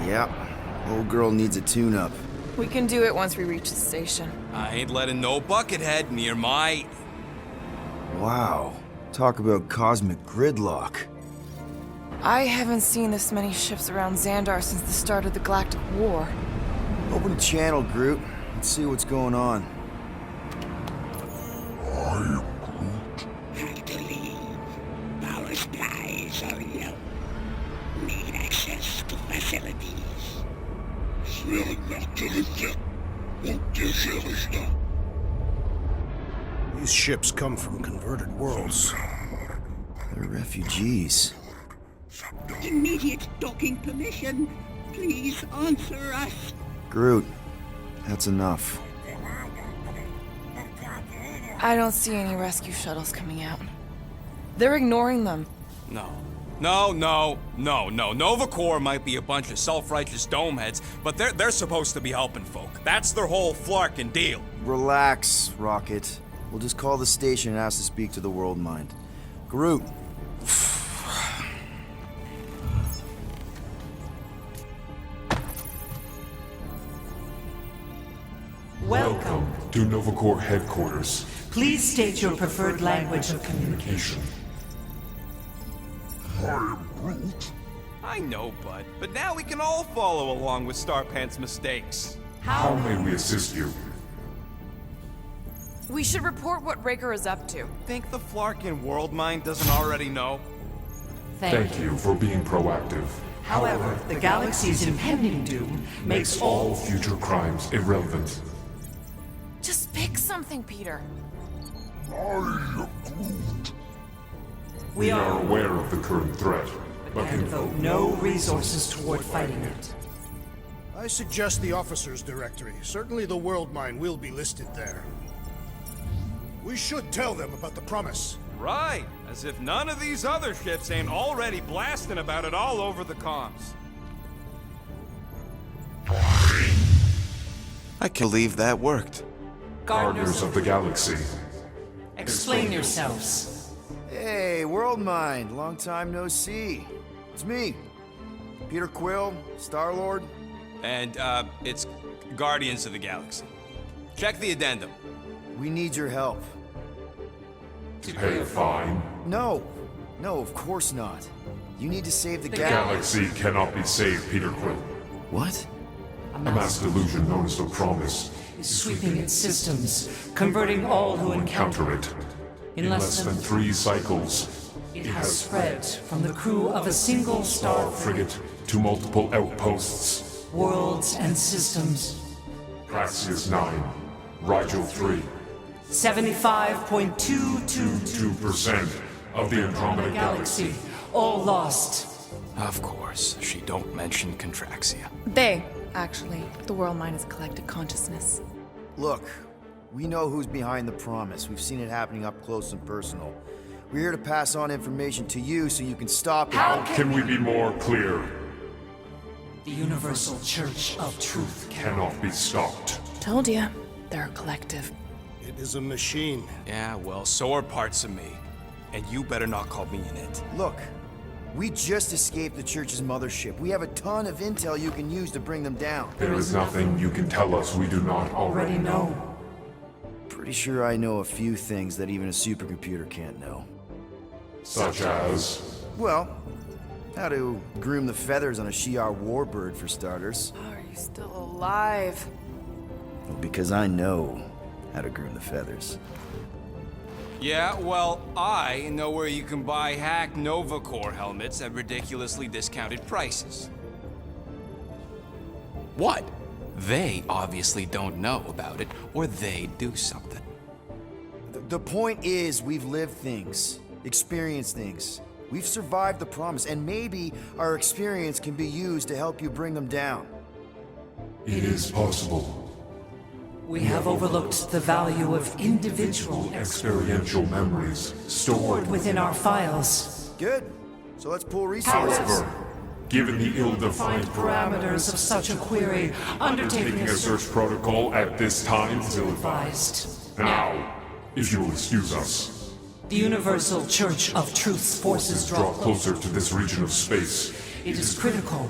Yep. Old girl needs a tune-up. We can do it once we reach the station. I ain't letting no buckethead near my... Wow. Talk about cosmic gridlock. I haven't seen this many ships around Xandar since the start of the Galactic War. Open a channel, Groot. Let's see what's going on. Have to leave. Power supplies are low. Need access to facilities. These ships come from converted worlds. They're refugees. Immediate docking permission. Please answer us. Groot, that's enough. I don't see any rescue shuttles coming out. They're ignoring them. No. No. Nova Corps might be a bunch of self-righteous domeheads, but they're supposed to be helping folk. That's their whole flarkin' deal. Relax, Rocket. We'll just call the station and ask to speak to the Worldmind. Groot. Welcome to Nova Corps headquarters. Please state your preferred language of communication. I know, bud, but now we can all follow along with Starpant's mistakes. How may we assist you? We should report what Raker is up to. Think the Flarkin Worldmind doesn't already know? Thank you for being proactive. However, the galaxy's impending doom makes All future crimes irrelevant. Just pick something, Peter. We We are are aware of the current threat, but and can devote no resources toward fighting it. I suggest the officers' directory. Certainly the Worldmind will be listed there. We should tell them about the promise. Right, as if none of these other ships ain't already blasting about it all over the comms. I can believe that worked. Gardeners of the Galaxy. Explain yourselves. Hey, Worldmind. Long time no see. It's me. Peter Quill, Star-Lord. And, it's Guardians of the Galaxy. Check the addendum. We need your help. To pay a fine. No, of course not. You need to save the The galaxy. Galaxy cannot be saved, Peter Quill. What? A A mass delusion known as the Promise. is sweeping its systems, converting all who encounter Encounter it. In less than 3 cycles, it has spread from the crew of a single star frigate to multiple outposts. worlds and systems. Praxius 9, Rigel 3, 75.222 2% of the Andromeda Galaxy. galaxy, all lost. Of course, she don't mention Contraxia. They, actually. The Worldmind is collective consciousness. Look, we know who's behind the promise. We've seen it happening up close and personal. We're here to pass on information to you so you can stop it. Can we be more clear? The Universal Church of Truth. Cannot be stopped. Told ya. They're a collective. It is a machine. Yeah, well, so are parts of me. And you better not call me in it. Look, we just escaped the church's mothership. We have a ton of intel you can use to bring them down. There is nothing you can tell us we do not Already already know. know. Pretty sure I know a few things that even a supercomputer can't know. Such as... Well, how to groom the feathers on a Shi'ar warbird, for starters. Are you still alive? Well, because I know how to groom the feathers. Yeah, well, I know where you can buy hack Nova Corps helmets at ridiculously discounted prices. What? They obviously don't know about it, or they'd do something. The point is, we've lived things, experienced things. We've survived the promise, and maybe our experience can be used to help you bring them down. It is possible. We have overlooked the value of individual Experiential memories stored. within our files. Good. So let's pool resources. However, given the ill-defined Parameters of such a query, undertaking undertaking a search protocol at this time is ill-advised. advised. Now, if you will excuse us, The Universal Church of Truth's forces draw closer to this region of space. It is critical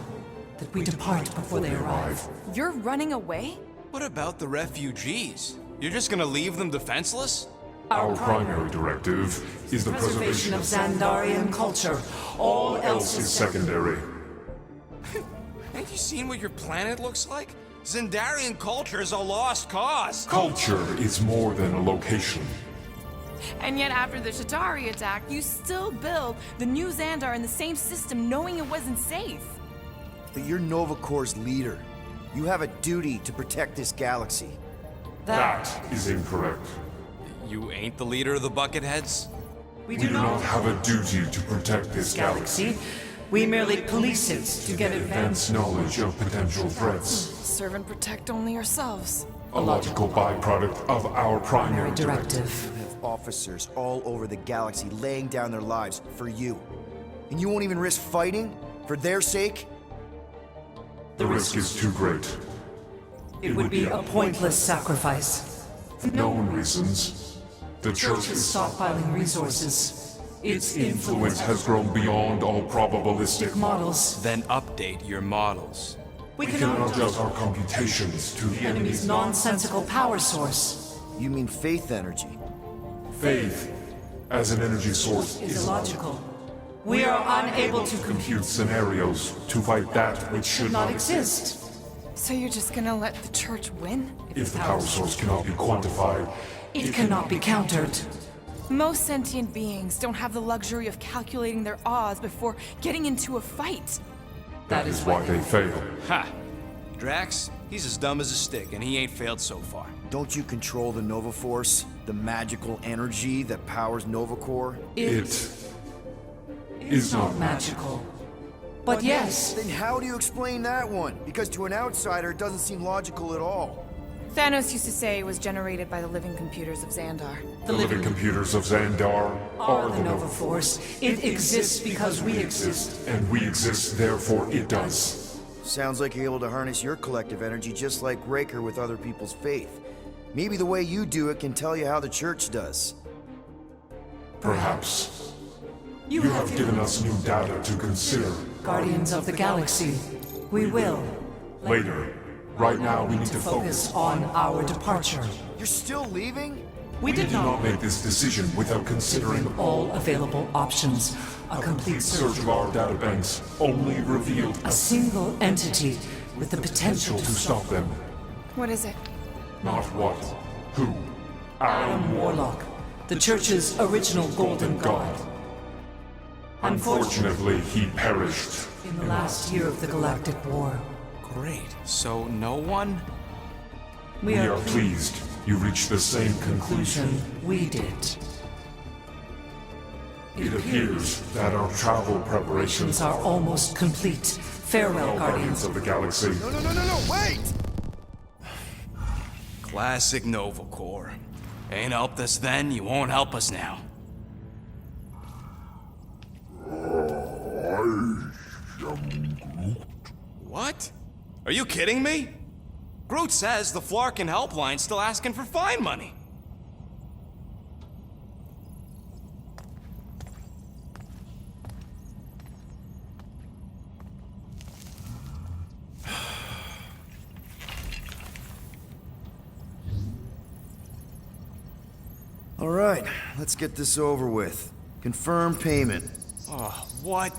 that we depart before they arrive. You're running away? What about the refugees? You're just gonna leave them defenseless? Our primary directive is the Preservation of Xandarian culture. All else is secondary. Ain't you seen what your planet looks like? Xandarian culture is a lost cause. Culture is more than a location. And yet after the Shatari attack, you still build the new Xandar in the same system knowing it wasn't safe. But you're Nova Corps' leader. You have a duty to protect this galaxy. That is incorrect. You ain't the leader of the Bucketheads? We We do not have a duty to protect this galaxy. galaxy. We merely police it to get Advance knowledge of potential threats. Serve and protect only yourselves. A logical byproduct of our primary directive. directive. You have officers all over the galaxy laying down their lives for you. And you won't even risk fighting? For their sake? The risk is too great. It would be a pointless sacrifice. For known reasons, the Church Is is stockpiling resources. Its influence has grown beyond all probabilistic models. Then update your models. We We can cannot adjust our computations to the enemy's enemy's nonsensical power source. You mean faith energy? faith as an energy source Is is illogical. We are unable to compute scenarios to fight that which should not not exist. So you're just gonna let the church win? If the power source cannot be quantified, It cannot be countered. Most sentient beings don't have the luxury of calculating their odds before getting into a fight. that is why they fail. Ha! Drax, he's as dumb as a stick, and he ain't failed so far. Don't you control the Nova Force? The magical energy that powers Nova Corps? It is not Magical. But yes, Then how do you explain that one? Because to an outsider, it doesn't seem logical at all. Thanos used to say it was generated by the living computers of Xandar. the living computers of Xandar are the Nova Force. It exists because we exist. and we exist, therefore it does. Sounds like you're able to harness your collective energy just like Raker with other people's faith. Maybe the way you do it can tell you how the church does. Perhaps. You have given us new data to consider. Guardians of the Galaxy. We will. Later. Right now we need to Focus focus. on our departure. You're still leaving? We We did did not not make this decision without considering all available options. A complete search search of our databanks only revealed a single entity with the potential to to stop stop them. What is it? Not what, who. Adam Warlock, the Church's original Golden God. Unfortunately, he perished. In the last year of the Galactic War, Great. So no one? we We are are pleased you reached the same conclusion. we did. It appears that our travel preparations Are almost complete. Farewell, Guardians Guardians. of the Galaxy. No, wait! Classic Nova Corps. Ain't helped us then, you won't help us now. What? Are you kidding me? Groot says the Flarkin helpline's still asking for fine money. All right, let's get this over with. Confirm payment. Oh, what?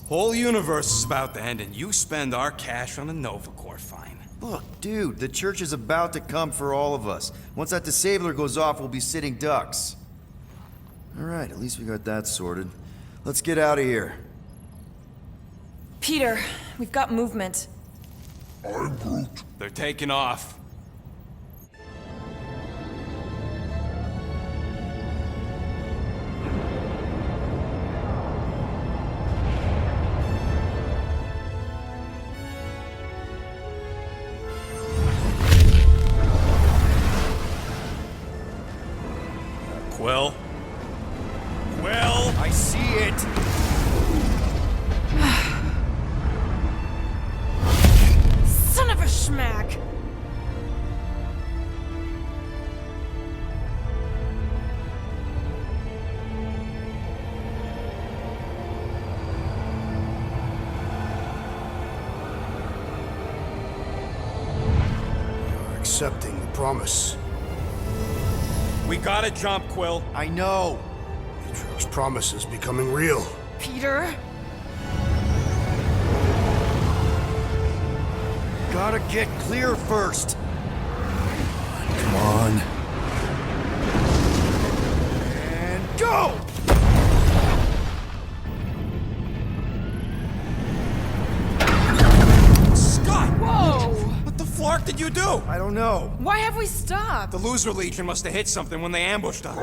Whole universe is about to end and you spend our cash on a Nova Corps fine. Look, dude, the church is about to come for all of us. Once that disabler goes off, we'll be sitting ducks. All right, at least we got that sorted. Let's get out of here. Peter, we've got movement. They're taking off. Quill? Quill? I see it! Son of a schmack! accepting the promise. We gotta jump, Quill. I know. Peter's promise is becoming real. Peter? Gotta get clear first. Come on. And go! Scott! Whoa! What the flark did you do? I don't know. Why have we stopped? The Loser Legion must have hit something when they ambushed us.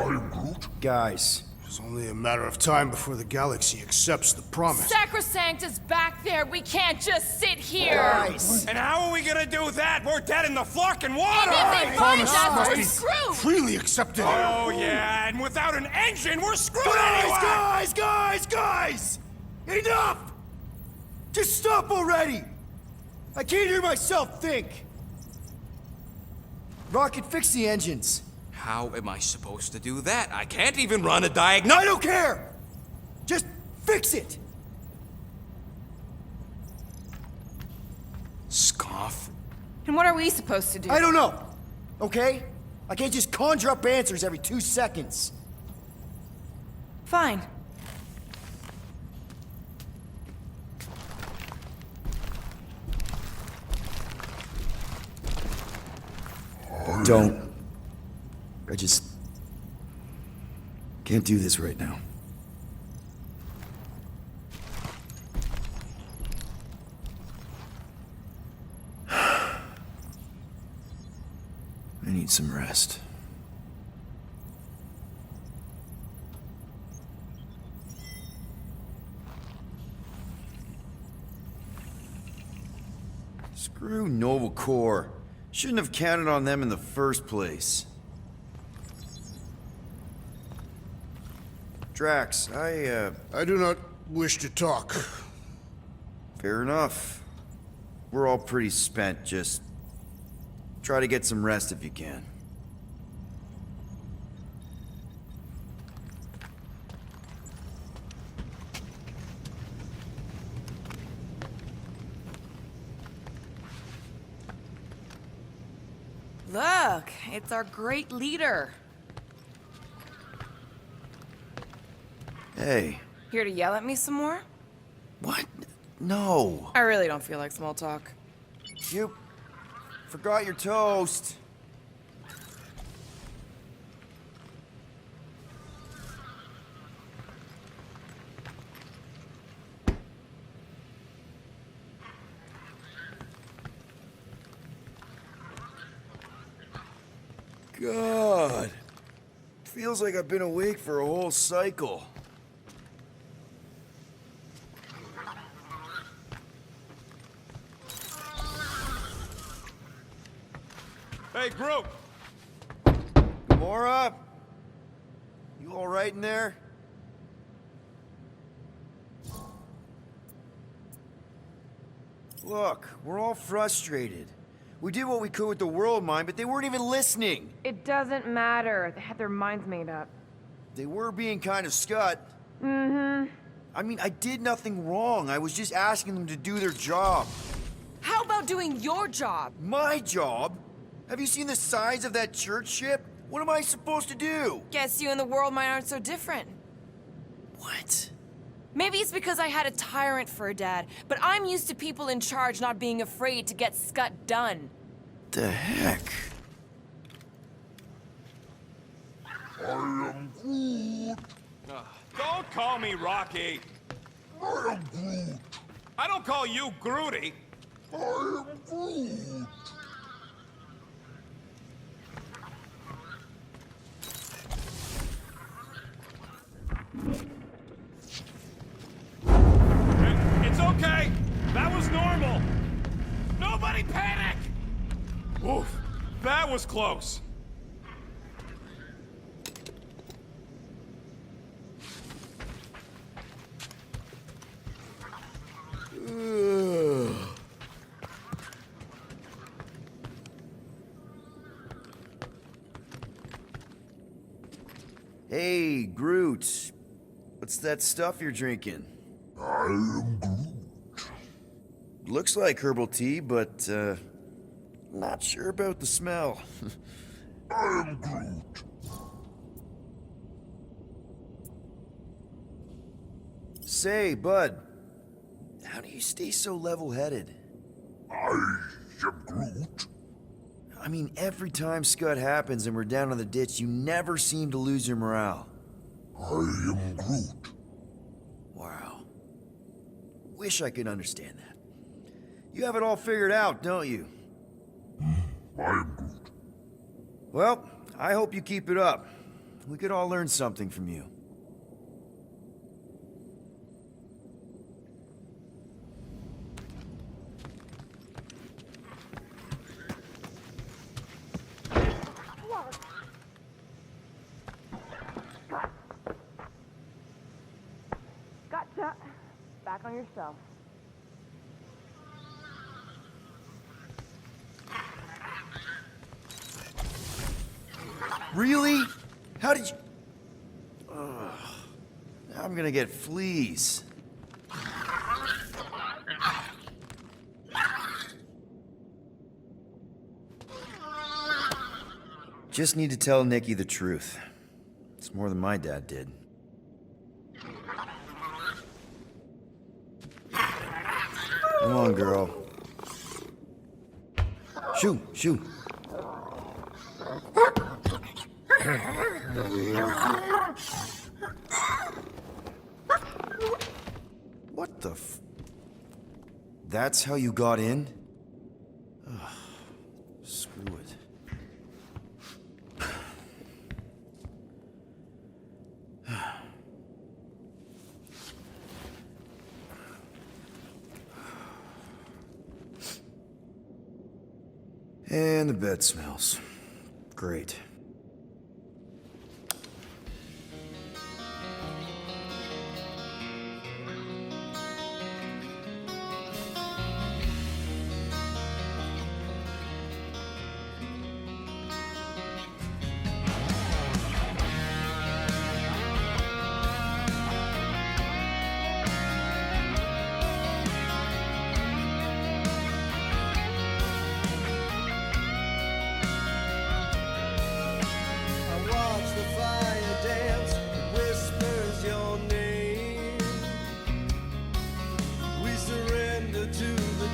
Guys, It's only a matter of time before the galaxy accepts the promise. Sacrosanct is back there. We can't just sit here. guys! And how are we gonna do that? We're dead in the flarkin' water! And if they find Promise us, must we're be screwed. freely accepted. Oh, yeah, and without an engine, we're screwed Guys, anyway! guys! Enough! Just stop already! I can't hear myself think! Rocket, fix the engines. How am I supposed to do that? I can't even run a diagnostic. I don't care! Just fix it! Scoff. And what are we supposed to do? I don't know, okay? I can't just conjure up answers every 2 seconds. Fine. Don't. I just can't do this right now. I need some rest. Screw Nova Corps. Shouldn't have counted on them in the first place. Drax, I do not wish to talk. fair enough. We're all pretty spent, just try to get some rest if you can. Look, it's our great leader. Hey, Here to yell at me some more? what? No. I really don't feel like small talk. You forgot your toast. God. Feels like I've been awake for a whole cycle. Hey, group! Gamora? You all right in there? Look, we're all frustrated. We did what we could with the Worldmind, but they weren't even listening. It doesn't matter. They had their minds made up. They were being kind of scut. Mm-hmm. I mean, I did nothing wrong. I was just asking them to do their job. How about doing your job? My job? Have you seen the size of that church ship? What am I supposed to do? Guess you and the Worldmind aren't so different. What? Maybe it's because I had a tyrant for a dad, but I'm used to people in charge not being afraid to get scut done. The heck? Don't call me Rocky. I am Groot. I don't call you Groody. I am Groot. It's okay. That was normal. Nobody panic. Oof, that was close. Hey, Groot. What's that stuff you're drinking? I am Groot. Looks like herbal tea, but, Not sure about the smell. I am Groot. Say, bud, how do you stay so level-headed? I am Groot. I mean, every time Scud happens and we're down in the ditch, you never seem to lose your morale. I am Groot. Wow. Wish I could understand that. You have it all figured out, don't you? I am Groot. Well, I hope you keep it up. We could all learn something from you. Gotcha. Back on yourself. Really? How did you... Ugh. Now I'm gonna get fleas. Just need to tell Nikki the truth. It's more than my dad did. Come on, girl. Shoo, shoo. What the f... That's how you got in? Ugh, screw it. And the bed smells. Great.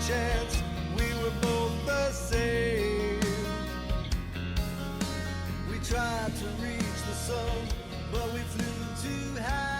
Chance we were both the same. We tried to reach the sun, but we flew too high.